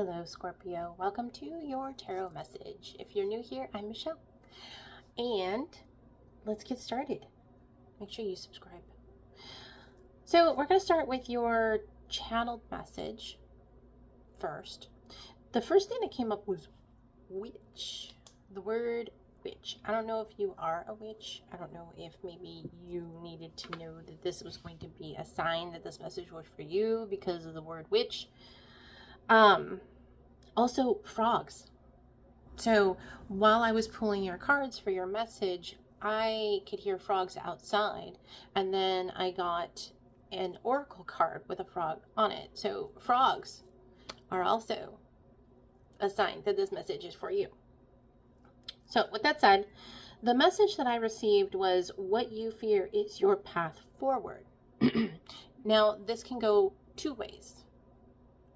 Hello, Scorpio. Welcome to your tarot message. If you're new here, I'm Michelle. And let's get started. Make sure you subscribe. So we're going to start with your channeled message first. The first thing that came up was witch. The word witch. I don't know if you are a witch. I don't know if maybe you needed to know that this was going to be a sign that this message was for you because of the word witch. Also frogs. So while I was pulling your cards for your message, I could hear frogs outside, and then I got an oracle card with a frog on it. So frogs are also a sign that this message is for you. So with that said, the message that I received was what you fear is your path forward. Now, this can go two ways.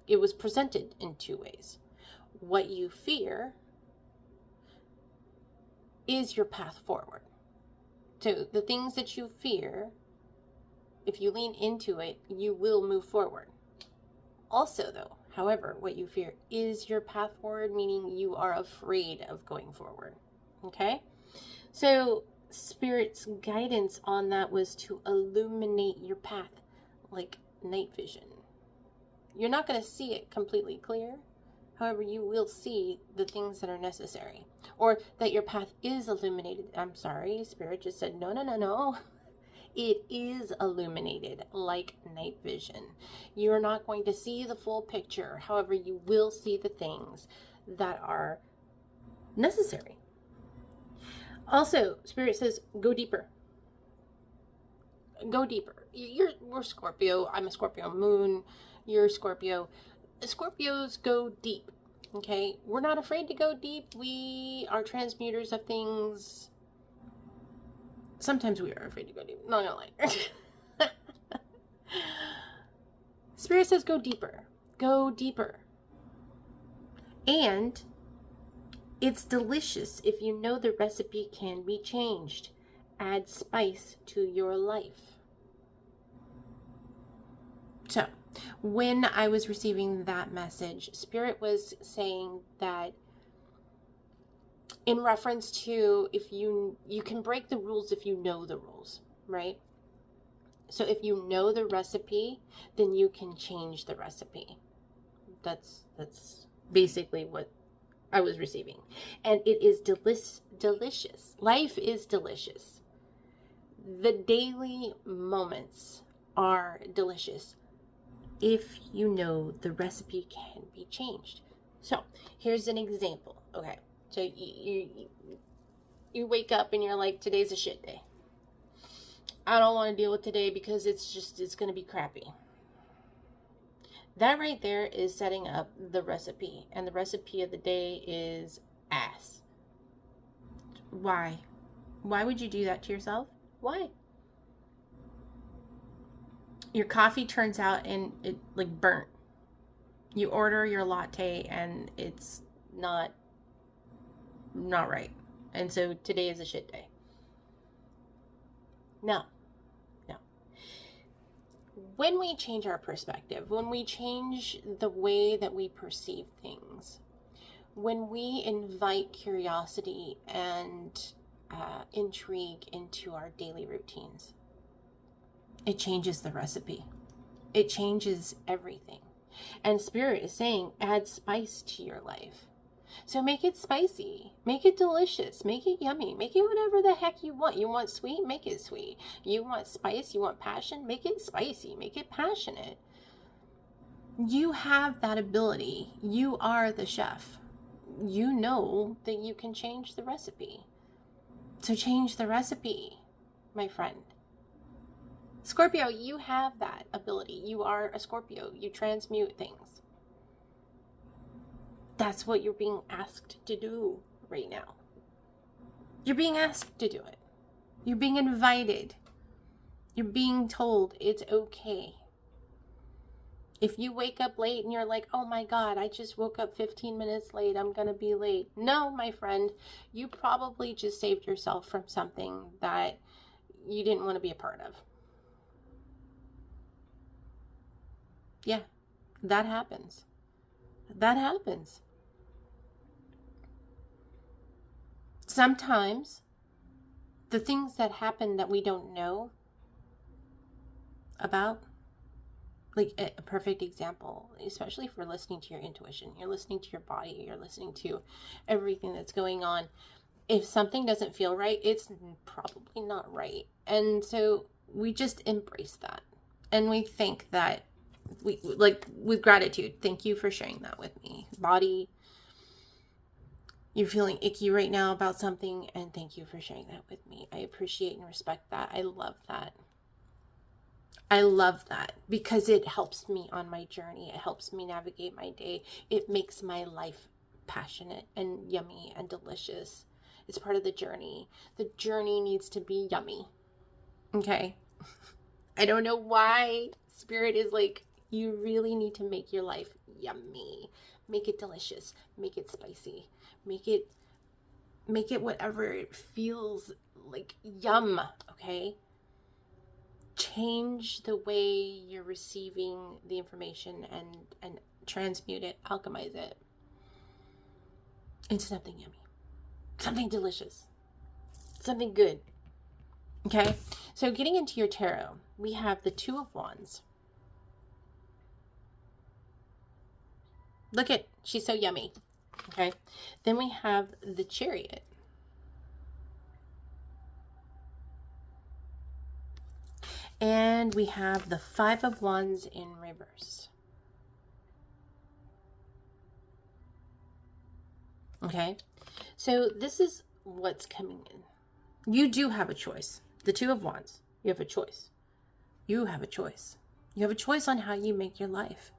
It was presented in two ways. What you fear is your path forward. So the things that you fear, if you lean into it, you will move forward. Also though, however, what you fear is your path forward, meaning you are afraid of going forward. Okay? So Spirit's guidance on that was to illuminate your path like night vision. You're not going to see it completely clear. However, you will see the things that are necessary, or that your path is illuminated. I'm sorry, Spirit just said, no. It is illuminated like night vision. You're not going to see the full picture. However, you will see the things that are necessary. Also, Spirit says, go deeper. Go deeper. We're Scorpio. I'm a Scorpio moon. You're Scorpio. Scorpios go deep. Okay? We're not afraid to go deep. We are transmuters of things. Sometimes we are afraid to go deep. Not gonna lie. Spirit says go deeper. Go deeper. And it's delicious if you know the recipe can be changed. Add spice to your life. So, when I was receiving that message, Spirit was saying that in reference to if you can break the rules if you know the rules, right? So if you know the recipe, then you can change the recipe. That's basically what I was receiving. And it is delicious. Life is delicious. The daily moments are delicious if you know the recipe can be changed. So here's an example. Okay, so you wake up and you're like, today's a shit day. I don't want to deal with today because it's going to be crappy. That right there is setting up the recipe, and the recipe of the day is ass. Why? Why would you do that to yourself? Why? Your coffee turns out and it like burnt. You order your latte and it's not right. And so today is a shit day. No. When we change our perspective, when we change the way that we perceive things, when we invite curiosity and intrigue into our daily routines, it changes the recipe. It changes everything. And Spirit is saying, add spice to your life. So make it spicy. Make it delicious. Make it yummy. Make it whatever the heck you want. You want sweet? Make it sweet. You want spice? You want passion? Make it spicy. Make it passionate. You have that ability. You are the chef. You know that you can change the recipe. So change the recipe, my friend. Scorpio, you have that ability. You are a Scorpio. You transmute things. That's what you're being asked to do right now. You're being asked to do it. You're being invited. You're being told it's okay. If you wake up late and you're like, oh my God, I just woke up 15 minutes late, I'm going to be late. No, my friend, you probably just saved yourself from something that you didn't want to be a part of. Yeah, that happens. That happens. Sometimes the things that happen that we don't know about, like a perfect example, especially if we're listening to your intuition, you're listening to your body, you're listening to everything that's going on. If something doesn't feel right, it's probably not right. And so we just embrace that. And we think that we, like, with gratitude, thank you for sharing that with me. Body, you're feeling icky right now about something, and thank you for sharing that with me. I appreciate and respect that. I love that. I love that because it helps me on my journey. It helps me navigate my day. It makes my life passionate and yummy and delicious. It's part of the journey. The journey needs to be yummy. Okay? I don't know why Spirit is like, you really need to make your life yummy. Make it delicious. Make it spicy. Make it whatever it feels like. Yum. Okay? Change the way you're receiving the information and transmute it, alchemize it into something yummy, something delicious, something good. Okay, so getting into your tarot, we have the Two of Wands. Look at, she's so yummy. Okay, then we have the Chariot. And we have the Five of Wands in reverse. Okay, so this is what's coming in. You do have a choice. The Two of Wands, you have a choice. You have a choice. You have a choice on how you make your life.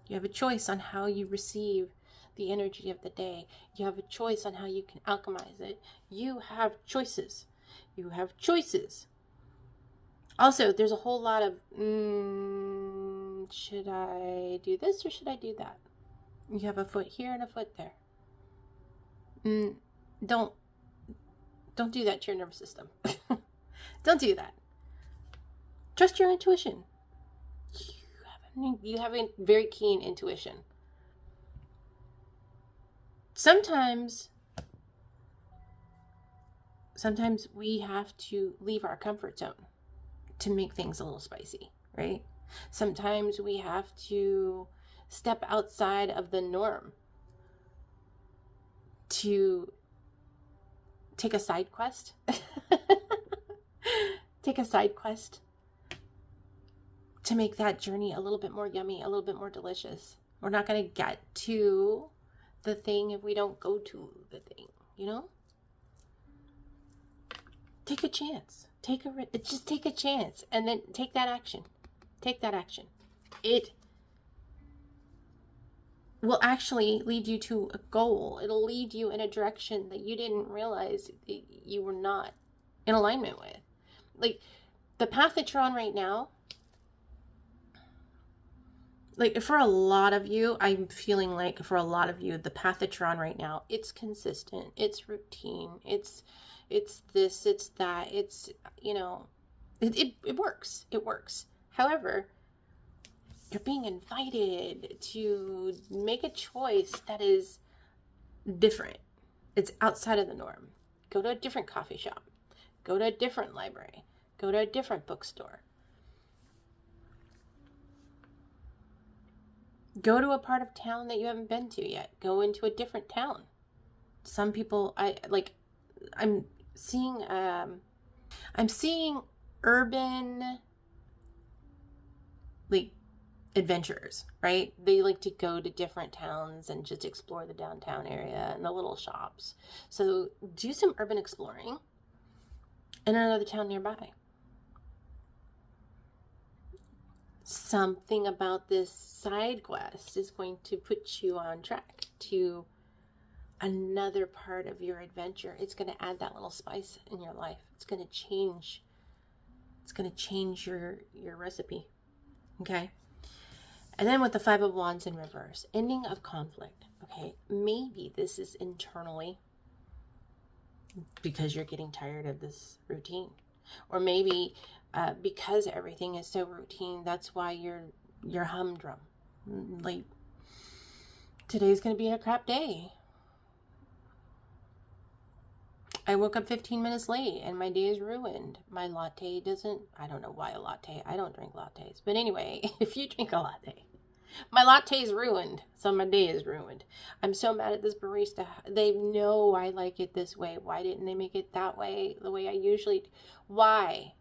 You have a choice on how you receive the energy of the day. You have a choice on how you can alchemize it. You have choices. You have choices. Also, there's a whole lot of, should I do this or should I do that? You have a foot here and a foot there. Don't do that to your nervous system. Don't do that. Trust your intuition. You have a very keen intuition. Sometimes we have to leave our comfort zone to make things a little spicy, right? Sometimes we have to step outside of the norm to take a side quest. Take a side quest to make that journey a little bit more yummy, a little bit more delicious. We're not going to get to the thing if we don't go to the thing, you know? Take a chance. Just take a chance and then take that action. Take that action. It will actually lead you to a goal. It'll lead you in a direction that you didn't realize that you were not in alignment with. Like the path that you're on right now, like for a lot of you, I'm feeling like for a lot of you, the path that you're on right now, it's consistent, it's routine, it's this, it's that, it's, you know, it works. It works. However, you're being invited to make a choice that is different. It's outside of the norm. Go to a different coffee shop. Go to a different library. Go to a different bookstore. Go to a part of town that you haven't been to yet. Go into a different town. Some people, I'm seeing urban, like, adventurers, right? They like to go to different towns and just explore the downtown area and the little shops. So do some urban exploring in another town nearby. Something about this side quest is going to put you on track to another part of your adventure. It's going to add that little spice in your life. It's going to change your recipe. Okay? And then with the Five of Wands in reverse, ending of conflict. Okay, maybe this is internally because you're getting tired of this routine, or maybe because everything is so routine, that's why you're humdrum. Like today's going to be a crap day. I woke up 15 minutes late and my day is ruined. My latte doesn't, I don't know why a latte, I don't drink lattes. But anyway, if you drink a latte, my latte is ruined, so my day is ruined. I'm so mad at this barista. They know I like it this way. Why didn't they make it that way, the way I usually, why?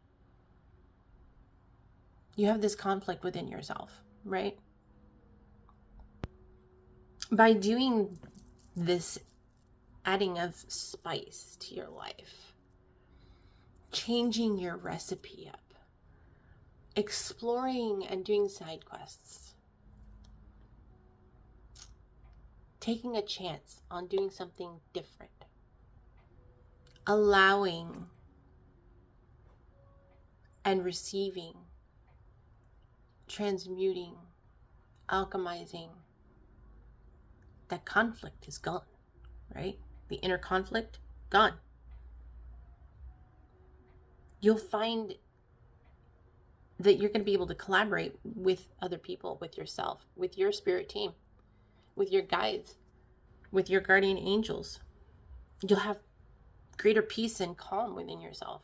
You have this conflict within yourself, right? By doing this adding of spice to your life, changing your recipe up, exploring and doing side quests, taking a chance on doing something different, allowing and receiving, transmuting, alchemizing, that conflict is gone, right? The inner conflict, gone. You'll find that you're going to be able to collaborate with other people, with yourself, with your spirit team, with your guides, with your guardian angels. You'll have greater peace and calm within yourself.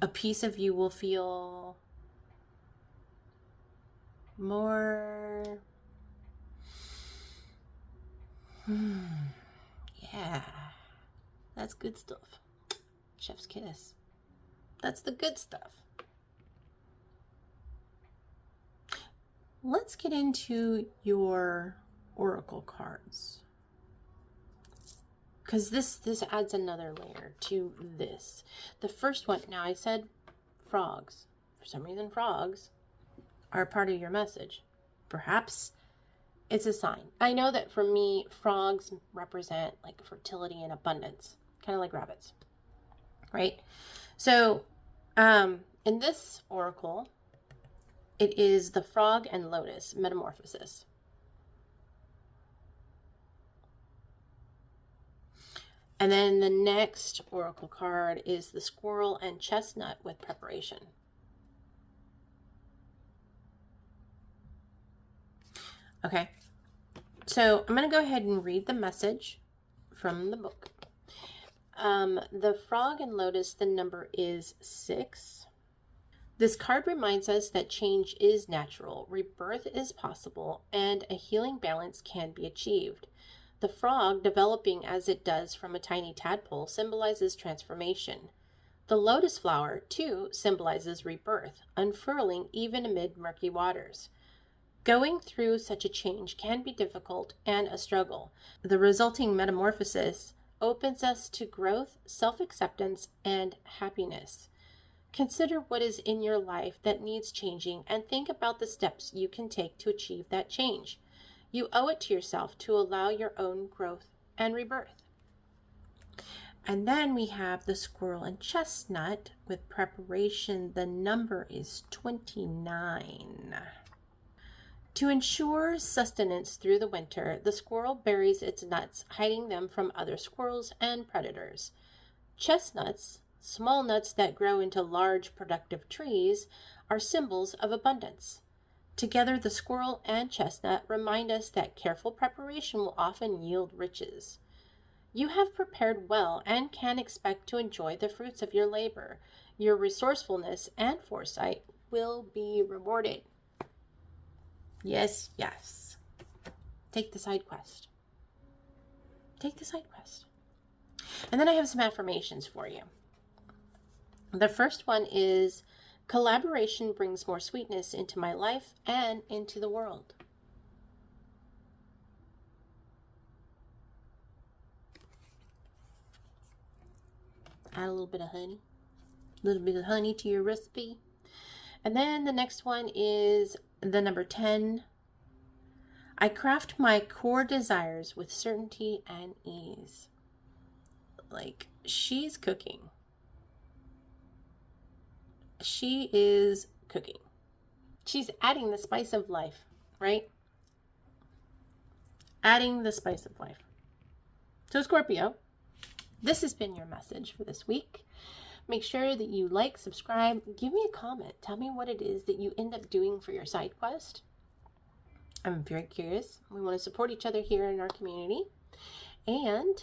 A piece of you will feel more... yeah, that's good stuff. Chef's kiss. That's the good stuff. Let's get into your oracle cards, because this adds another layer to this. The first one, now I said frogs. For some reason, frogs are part of your message. Perhaps it's a sign. I know that for me, frogs represent like fertility and abundance, kind of like rabbits, right? So in this oracle, it is the frog and lotus metamorphosis. And then the next oracle card is the squirrel and chestnut with preparation. Okay, so I'm going to go ahead and read the message from the book. The frog and lotus, the number is 6. This card reminds us that change is natural, rebirth is possible, and a healing balance can be achieved. The frog, developing as it does from a tiny tadpole, symbolizes transformation. The lotus flower, too, symbolizes rebirth, unfurling even amid murky waters. Going through such a change can be difficult and a struggle. The resulting metamorphosis opens us to growth, self-acceptance, and happiness. Consider what is in your life that needs changing and think about the steps you can take to achieve that change. You owe it to yourself to allow your own growth and rebirth. And then we have the squirrel and chestnut with preparation. The number is 29. To ensure sustenance through the winter, the squirrel buries its nuts, hiding them from other squirrels and predators. Chestnuts, small nuts that grow into large productive trees, are symbols of abundance. Together, the squirrel and chestnut remind us that careful preparation will often yield riches. You have prepared well and can expect to enjoy the fruits of your labor. Your resourcefulness and foresight will be rewarded. Yes, yes. Take the side quest. Take the side quest. And then I have some affirmations for you. The first one is, collaboration brings more sweetness into my life and into the world. Add a little bit of honey. A little bit of honey to your recipe. And then the next one is the number 10. I craft my core desires with certainty and ease. Like, she's cooking. She is cooking. She's adding the spice of life, right? Adding the spice of life. So Scorpio, this has been your message for this week. Make sure that you like, subscribe, give me a comment. Tell me what it is that you end up doing for your side quest. I'm very curious. We want to support each other here in our community. And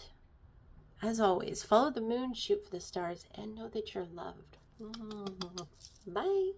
as always, follow the moon, shoot for the stars, and know that you're loved. Bye.